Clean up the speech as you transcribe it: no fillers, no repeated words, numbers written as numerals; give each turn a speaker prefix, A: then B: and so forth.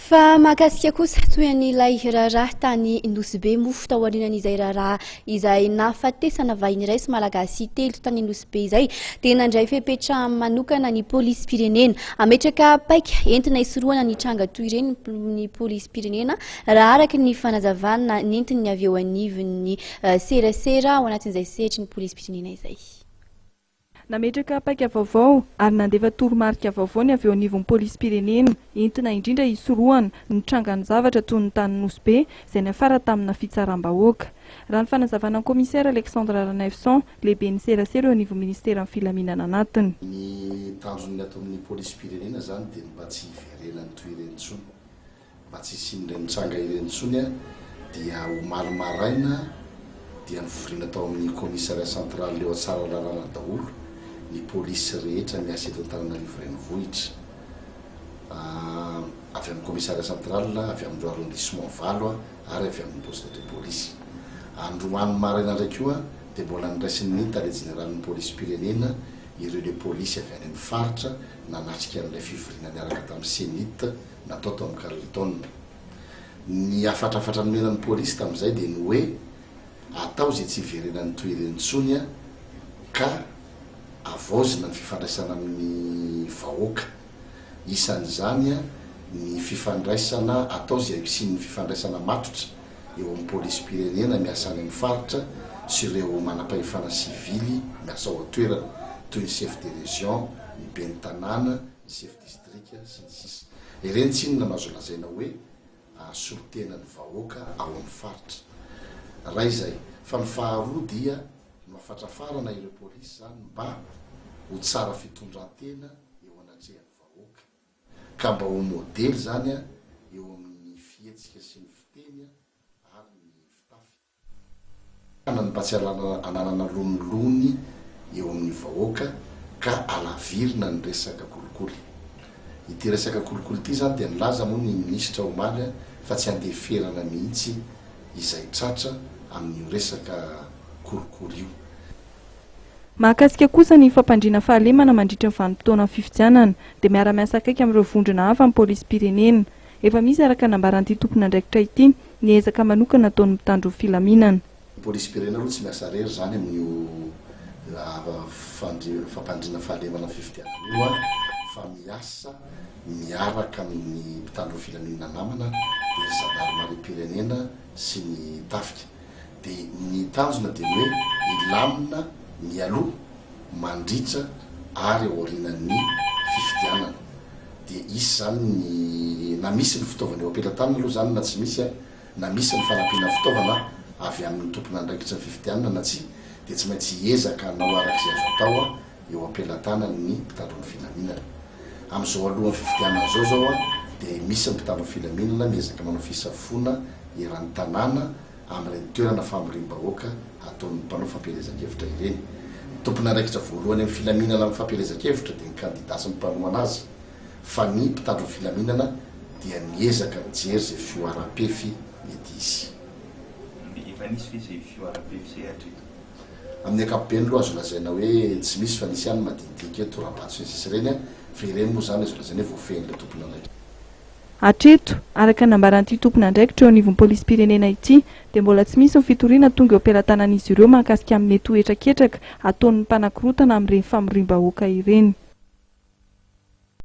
A: Fa mahakasika kosa toy an'ilay raharaha tany Nosy-Be mofo taorian'izay raharaha izay nahafatesana vahiny iray sy Malagasy telo tany Nosy-Be izay dia nandray fepetra manokana ny polisim-pirenena ametraka paika entina isoroana ny tranga toy ireny ny polisim-pirenena raha araka ny fanazavana nentiny avy eo anivon'ny serasera ao anatin'izay sehatry ny polisim-pirenena izay.
B: Nametraka paika vaovao ary nandefa toromarika vaovao ny avy eo anivon'ny polisim-pirenena entina indrindra isoroana ny trangan'ny zavatra toy ny tany Nosy-Be izay nafara tamina fitsaram-bahoaka. Raha ny fanazavana komisara Alexandre Nefson lehibe ny serasera eo anivon'ny ministeran'ny Filaminana anatiny.
C: Ny tanjony ato amin'ny polisim-pirenena zany dia mba tsy hiverenany toy ireny intsony, mba tsy hisinireny tranga ireny intsony dia ho malomaraina dia niforiana tao amin'ny komisaria centrale eo tsara lalàna daholo ny polisy rehetra miasa eto Antananarivo renivohitra avy amin'ny komisaria centrale, avy amin'ny arrondissement valo ary avy amin'ny poste de police. Androany maraina ndraiky io dia mbola niraisin'ny tale généralin'ny polisim-pirenena ireo le polisy avy any amin'ny faritra nanatrika an'ilay fivoriana niaraka tamin'ny sénite natao tao amin'ny Carleton. Ny afatrafatra nomenan'ny polisy tamin'izay dia ny hoe atao izay tsy hiverenan'ny toy ireny intsony ka avaozina ny fifandraisana amin'ny vahoaka. Isan'izany ny fifandraisana atao izay sy ny fifandraisana matotra eo amin'ny polisim-pirenena miasa any amin'ny faritra sy ireo manam-pahefana sivily miasa ao an-toerana toy ny chef de région, ny ben'ny tanàna, ny chef district sy ny sisa. Ireny tsy inona no azo lazaina hoe solotenan'ny vahoaka ao amin'ny faritra. Raha izay, fa ny faharoa dia mafatrafarana ireo polisy zany mba ho tsara fitondrantena eo anatrehan'ny vahoaka, ka mba ho modely zany eo amin'ny fihetsika sy ny fiteny ary ny fitafy. Mba tsy ananana lonolony eo amin'ny vahoaka ka alavirina ny resaka kolikoly. Ity resaka kolikoly ity zany dia nilaza moa ny ministra omaly fa tsy andeferana mihitsy izay tratra amin'ny resaka kolikoly io.
B: Mahakasika kosa ny fampandriana fahalemana mandritra ny vanim-potoana fifidianana dia miara-miasa akaiky amin'ireo vondrona hafa amin'ny polisim-pirenena. Efa misy araka nambaran'ity tompon'andraikitra ity ny ezaka manokana ataon'ny mpitandro Filaminana.
C: Ny polisim-pirenena aloha tsy miasa rery zany amin'io fampandriana fahalemana fifidianana io fa miasa miaraka amin'ny mpitandro Filaminana namana dia zandarmariam-pirenena sy ny tafika. Dia ny tanjona dia hoe ilamina mialoha mandritra ary aorinan'ny fifidianana. Dia isy zany na misy ny fitaovana eo ampelantanana aloha zany na tsy misy na misy ny fanampiana fitaovana avy amin'ny tompon'andraikitra ny fifidianana na tsy, dia tsy maintsy hiezaka anao arak'izay azo atao eo ampelantanany ny mpitandron'ny Filaminana. Amin'izao alohan'ny fifidianana zao dia misy ny mpitandron'ny Filaminana miezaka manao fisafona eran'ny tanàna amin'ireny toerana famoriam-bahoaka ataon'ny mpanao fampielezan-kevitra ireny. Tompon'andraikitra voalohany amin'ny Filaminana amin'ny fampielezan-kevitra dia ny kandida sy ny mpanao azy, fa ny mpitandron'ny Filaminana dia miezaka mijery izay fioaram-pefy mety izy.
D: Efa nisy ve izay fioaram-pefy izay hatreto?
C: Amin'ny ankapobeny aloha azo lazaina hoe tsy misy fa nisy ihany madinidinika eto toram-bato sisy ireny fa ireny moa zany azo lazaina hoe voafehin'ilay tompon'andraikitra.
B: Hatreto, araka nambaran'ity tompon'andraikitra eo anivon'ny polisim-pirenena ity dia mbola tsy misy ny fitoriana tonga eo ampelantanan'izy ireo mahakasika amin'ny toetraketraka ataon'ny mpanakorotana amin'ireny famoriam-bahoaka ireny.